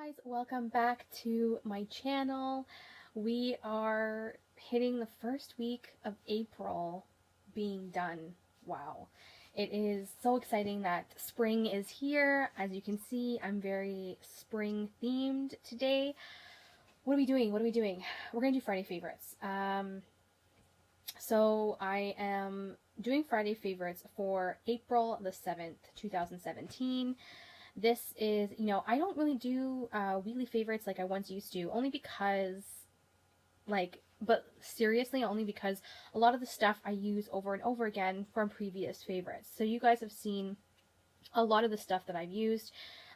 guys, welcome back to my channel. We are hitting the first week of April being done. Wow. It is so exciting that spring is here. As you can see, I'm very spring themed today. What are we doing? We're gonna do Friday favorites. So I am doing Friday favorites for April the 7th, 2017. This is, I don't really do weekly favorites like I once used to, only because, but seriously, only because a lot of the stuff I use over and over again from previous favorites. So you guys have seen a lot of the stuff that I've used,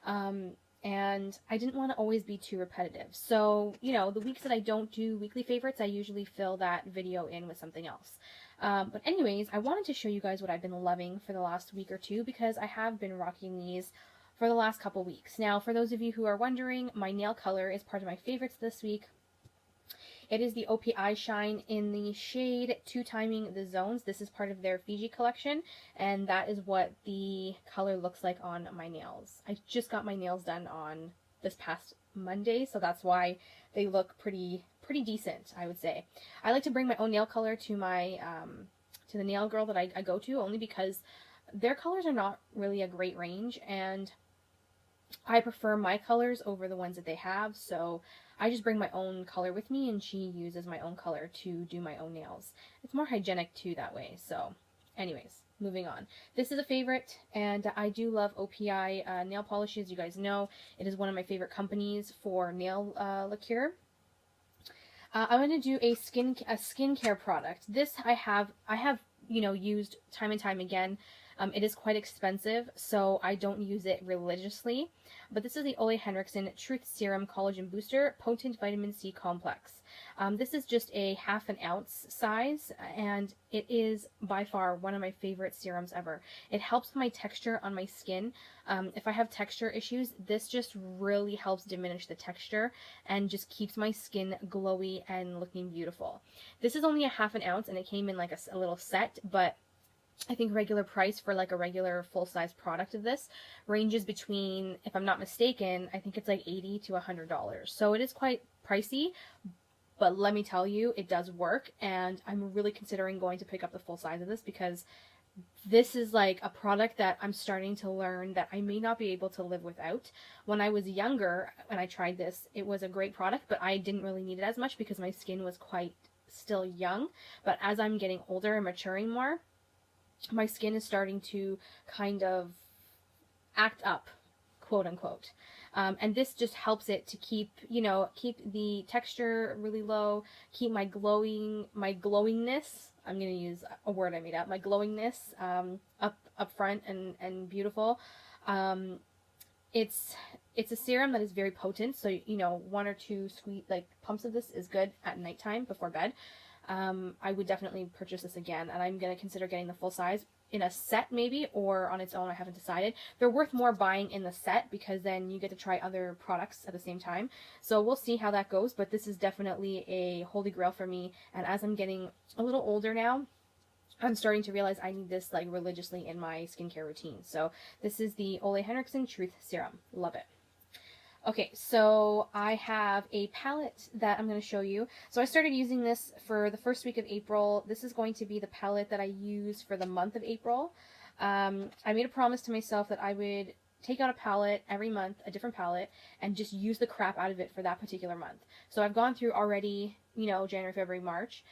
and I didn't want to always be too repetitive. So, the weeks that I don't do weekly favorites, I usually fill that video in with something else. But anyways, I wanted to show you guys what I've been loving for the last week or two, because I have been rocking these for the last couple weeks. Now, for those of you who are wondering, my nail color is part of my favorites this week. It is the OPI Shine in the shade Two Timing the Zones. This is part of their Fiji collection, and that is what the color looks like on my nails. I just got my nails done on this past Monday, so that's why they look pretty decent, I would say. I like to bring my own nail color to my to the nail girl that I go to, only because their colors are not really a great range, and I prefer my colors over the ones that they have, so I just bring my own color with me, and she uses my own color to do my own nails. It's more hygienic too that way. So anyways, moving on. This is a favorite, and I do love OPI nail polishes. You guys know it is one of my favorite companies for nail lacquer. I'm going to do a skincare product. This I have used time and time again. It is quite expensive, so I don't use it religiously. But this is the Ole Henriksen Truth Serum Collagen Booster Potent Vitamin C Complex. This is just a ½ ounce size, and it is by far one of my favorite serums ever. It helps my texture on my skin. If I have texture issues, this just really helps diminish the texture and just keeps my skin glowy and looking beautiful. This is only a ½ ounce, and it came in like a little set, but I think regular price for like a regular full-size product of this ranges between, if I'm not mistaken, I think it's like $80 to $100. So it is quite pricey, but let me tell you, it does work, and I'm really considering going to pick up the full size of this, because this is like a product that I'm starting to learn that I may not be able to live without. When I was younger, when I tried this, it was a great product, but I didn't really need it as much because my skin was quite still young. But as I'm getting older and maturing more, my skin is starting to kind of act up, quote unquote. And this just helps it to keep the texture really low, keep my glowingness, I'm going to use a word I made up, my glowingness up front and beautiful. It's a serum that is very potent, so 1 or 2 pumps of this is good at nighttime before bed. I would definitely purchase this again, and I'm going to consider getting the full size in a set maybe, or on its own. I haven't decided. They're worth more buying in the set, because then you get to try other products at the same time. So we'll see how that goes, but this is definitely a holy grail for me, and as I'm getting a little older now, I'm starting to realize I need this like religiously in my skincare routine. So this is the Ole Henriksen Truth Serum. Love it. Okay, so I have a palette that I'm going to show you. So I started using this for the first week of April. This is going to be the palette that I use for the month of April. I made a promise to myself that I would take out a palette every month, a different palette, and just use the crap out of it for that particular month. So I've gone through already, January, February, March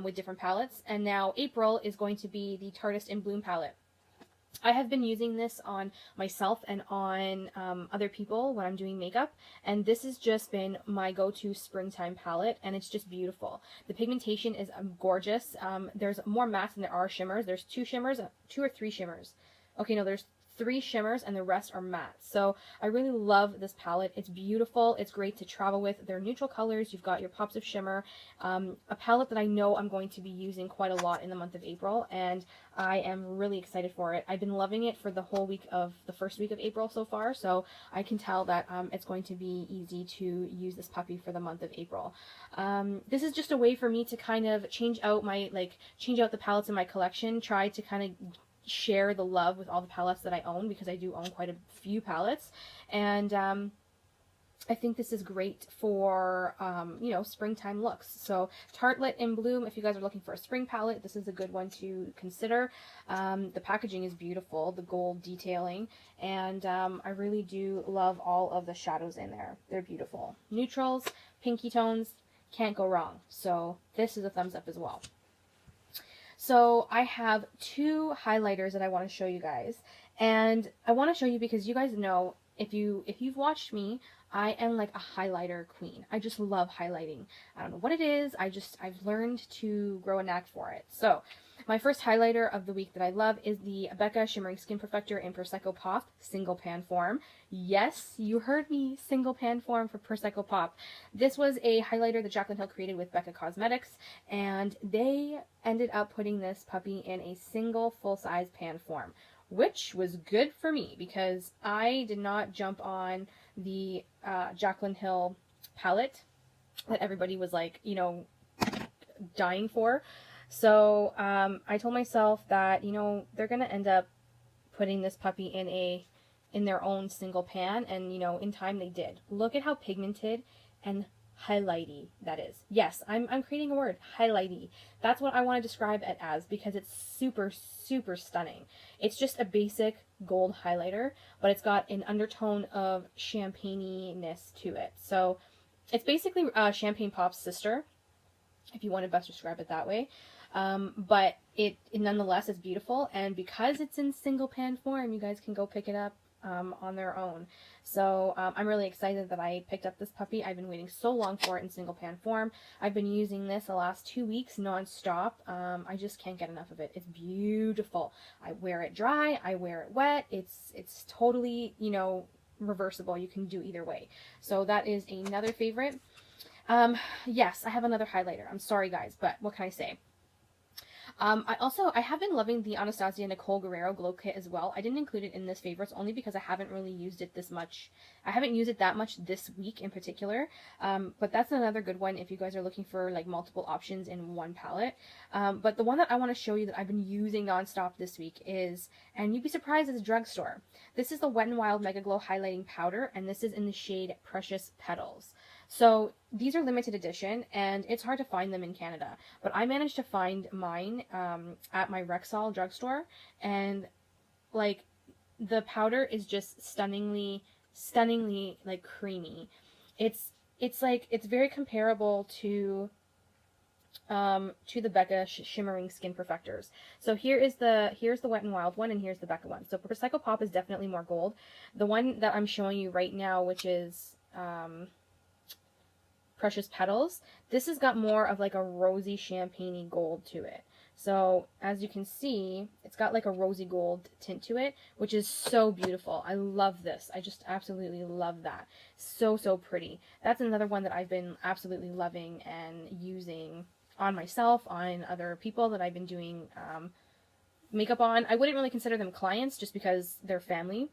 with different palettes, and now April is going to be the Tartist in Bloom palette. I have been using this on myself and on other people when I'm doing makeup, and this has just been my go-to springtime palette, and it's just beautiful. The pigmentation is gorgeous. There's more mattes than there are shimmers. There's 2 or 3 shimmers. Okay, no, there's 3 shimmers and the rest are matte. So I really love this palette. It's beautiful. It's great to travel with. They're neutral colors. You've got your pops of shimmer. A palette that I know I'm going to be using quite a lot in the month of April, and I am really excited for it. I've been loving it for the whole week of the first week of April so far, so I can tell that it's going to be easy to use this puppy for the month of April. This is just a way for me to kind of change out the palettes in my collection, try to kind of share the love with all the palettes that I own, because I do own quite a few palettes, and I think this is great for, you know, springtime looks. So Tartelette in Bloom, if you guys are looking for a spring palette, this is a good one to consider. The packaging is beautiful, the gold detailing, and I really do love all of the shadows in there. They're beautiful. Neutrals, pinky tones, can't go wrong. So this is a thumbs up as well. So I have two highlighters that I want to show you guys, and I want to show you because you guys know, if you've watched me, I am like a highlighter queen. I just love highlighting. I don't know what it is. I've learned to grow a knack for it. So my first highlighter of the week that I love is the Becca Shimmering Skin Perfector in Prosecco Pop single pan form. Yes, you heard me, single pan form for Prosecco Pop. This was a highlighter that Jaclyn Hill created with Becca Cosmetics, and they ended up putting this puppy in a single full-size pan form, which was good for me because I did not jump on the Jaclyn Hill palette that everybody was like, you know, dying for. So I told myself that, you know, they're gonna end up putting this puppy in their own single pan, and you know, in time they did. Look at how pigmented and highlighty that is. Yes, I'm creating a word, highlighty. That's what I want to describe it as because it's super, super stunning. It's just a basic gold highlighter, but it's got an undertone of champagne-ness to it. So it's basically Champagne Pop's sister, if you want to best describe it that way. But it nonetheless is beautiful, and because it's in single pan form, you guys can go pick it up on their own. So I'm really excited that I picked up this puppy. I've been waiting so long for it in single pan form. I've been using this the last 2 weeks non-stop. I just can't get enough of it. It's beautiful. I wear it dry, I wear it wet. It's totally, you know, reversible. You can do either way. So that is another favorite. Yes, I have another highlighter. I'm sorry guys, but what can I say? I have been loving the Anastasia Nicole Guerrero Glow Kit as well. I didn't include it in this favorites only because I haven't really used it this much. I haven't used it that much this week in particular. But that's another good one if you guys are looking for like multiple options in one palette. But the one that I want to show you that I've been using nonstop this week is, and you'd be surprised, it's a drugstore. This is the Wet n Wild Mega Glow Highlighting Powder, and this is in the shade Precious Petals. So these are limited edition, and it's hard to find them in Canada. But I managed to find mine at my Rexall drugstore, and like the powder is just stunningly like creamy. It's very comparable to the Becca Shimmering Skin Perfectors. So here's the Wet n Wild one, and here's the Becca one. So Prosecco Pop is definitely more gold. The one that I'm showing you right now, which is Precious Petals, this has got more of like a rosy champagne-y gold to it. So as you can see, it's got like a rosy gold tint to it, which is so beautiful. I love this. I just absolutely love that. So, so pretty. That's another one that I've been absolutely loving and using on myself, on other people that I've been doing makeup on. I wouldn't really consider them clients just because they're family.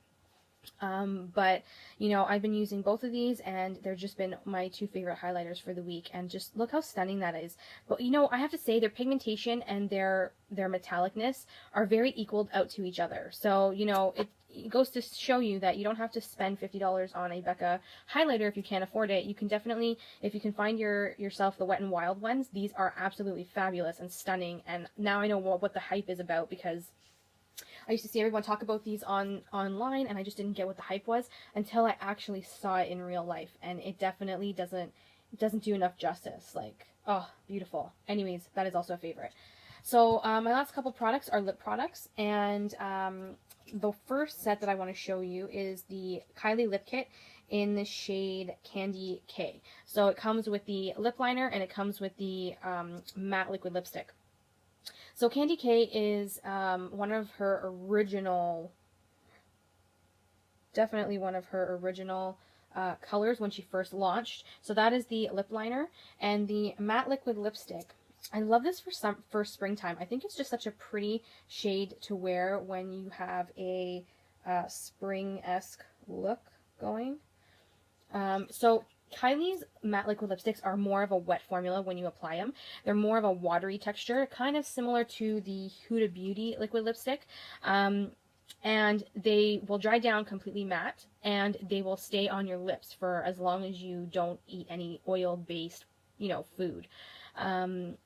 But you know, I've been using both of these, and they've just been my two favorite highlighters for the week, and just look how stunning that is. But you know, I have to say their pigmentation and their metallicness are very equaled out to each other. So you know, it goes to show you that you don't have to spend $50 on a Becca highlighter if you can't afford it. You can definitely, if you can find yourself the Wet n Wild ones, these are absolutely fabulous and stunning. And now I know what the hype is about, because I used to see everyone talk about these online, and I just didn't get what the hype was until I actually saw it in real life, and it definitely doesn't do enough justice. Like, oh, beautiful. Anyways, that is also a favorite. So my last couple products are lip products, and the first set that I want to show you is the Kylie Lip Kit in the shade Candy K. So it comes with the lip liner, and it comes with the matte liquid lipstick. So Candy K is one of her original, definitely one of her original colors when she first launched. So that is the lip liner, and the matte liquid lipstick. I love this for springtime. I think it's just such a pretty shade to wear when you have a spring-esque look going. So Kylie's matte liquid lipsticks are more of a wet formula when you apply them. They're more of a watery texture, kind of similar to the Huda Beauty liquid lipstick. and they will dry down completely matte, and they will stay on your lips for as long as you don't eat any oil-based, food. Um,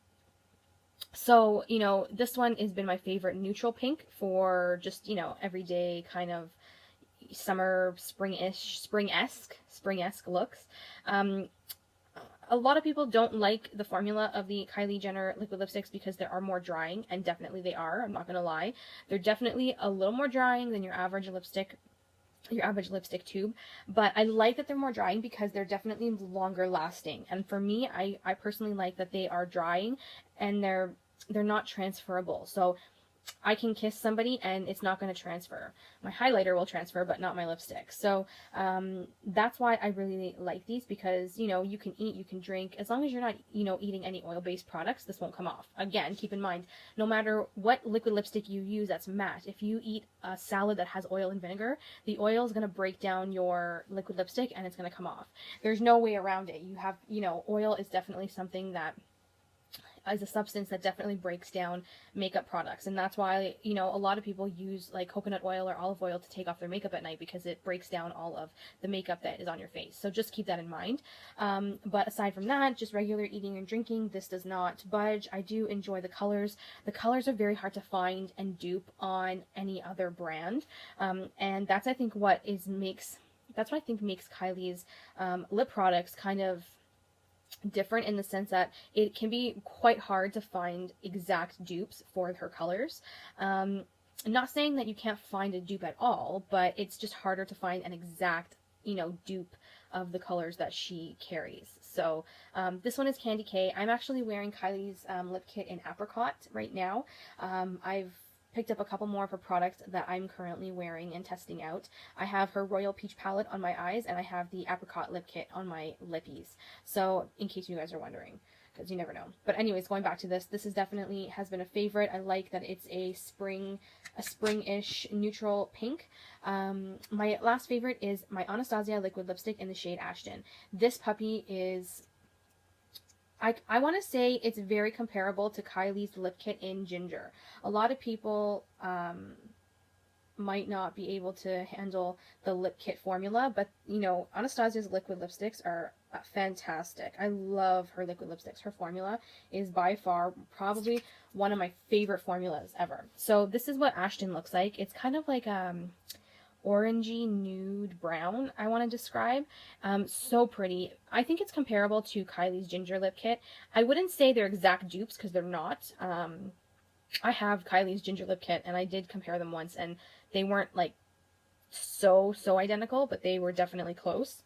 so, this one has been my favorite neutral pink for just, everyday kind of summer, spring-esque looks. Um, a lot of people don't like the formula of the Kylie Jenner liquid lipsticks because they are more drying, and definitely they are, I'm not going to lie. They're definitely a little more drying than your average lipstick tube, but I like that they're more drying because they're definitely longer lasting. And for me, I personally like that they are drying and they're not transferable. So I can kiss somebody and it's not going to transfer. My highlighter will transfer, but not my lipstick. So that's why I really like these, because, you can eat, you can drink. As long as you're not, eating any oil-based products, this won't come off. Again, keep in mind, no matter what liquid lipstick you use that's matte, if you eat a salad that has oil and vinegar, the oil is going to break down your liquid lipstick and it's going to come off. There's no way around it. You have, oil is definitely something that is a substance that definitely breaks down makeup products, and that's why a lot of people use like coconut oil or olive oil to take off their makeup at night, because it breaks down all of the makeup that is on your face. So just keep that in mind. But aside from that, just regular eating and drinking, this does not budge. I do enjoy the colors. The colors are very hard to find and dupe on any other brand, and that's I think what makes Kylie's lip products kind of different, in the sense that it can be quite hard to find exact dupes for her colors. Not saying that you can't find a dupe at all, but it's just harder to find an exact, dupe of the colors that she carries. So this one is Candy K. I'm actually wearing Kylie's lip kit in Apricot right now. I've picked up a couple more of her products that I'm currently wearing and testing out. I have her Royal Peach palette on my eyes, and I have the Apricot lip kit on my lippies. So, in case you guys are wondering, because you never know. But anyways, going back to this is definitely has been a favorite. I like that it's a spring-ish neutral pink. My last favorite is my Anastasia liquid lipstick in the shade Ashton. This puppy is, I want to say it's very comparable to Kylie's lip kit in Ginger. A lot of people might not be able to handle the lip kit formula, but Anastasia's liquid lipsticks are fantastic. I love her liquid lipsticks. Her formula is by far probably one of my favorite formulas ever. So this is what Ashton looks like. It's kind of like orangey nude brown, I want to describe. So pretty. I think it's comparable to Kylie's Ginger lip kit. I wouldn't say they're exact dupes, because they're not. I have Kylie's Ginger lip kit, and I did compare them once, and they weren't like so identical, but they were definitely close.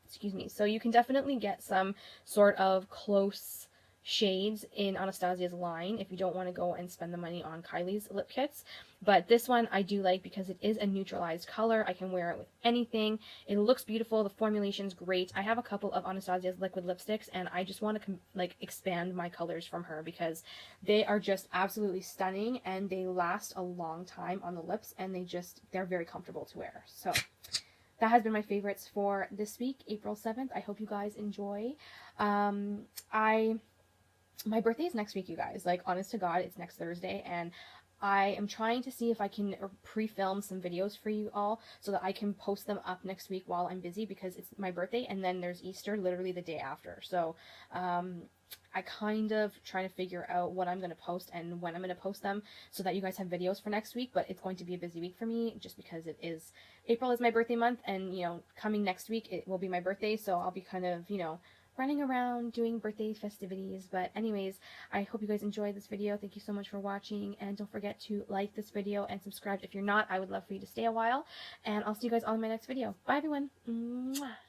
Excuse me. So you can definitely get some sort of close shades in Anastasia's line if you don't want to go and spend the money on Kylie's lip kits. But this one I do like because it is a neutralized color. I can wear it with anything. It looks beautiful. The formulation's great. I have a couple of Anastasia's liquid lipsticks, and I just want to expand my colors from her, because they are just absolutely stunning, and they last a long time on the lips, and they're very comfortable to wear. So that has been my favorites for this week, April 7th. I hope you guys enjoy. My birthday is next week, you guys. Like, honest to God, it's next Thursday, and I am trying to see if I can pre-film some videos for you all so that I can post them up next week while I'm busy, because it's my birthday, and then there's Easter literally the day after. So, I kind of try to figure out what I'm going to post and when I'm going to post them so that you guys have videos for next week, but it's going to be a busy week for me just because April is my birthday month, and, coming next week it will be my birthday, so I'll be kind of, running around doing birthday festivities. But anyways, I hope you guys enjoyed this video. Thank you so much for watching, and don't forget to like this video and subscribe if you're not. I would love for you to stay a while, and I'll see you guys all in my next video. Bye, everyone. Mwah.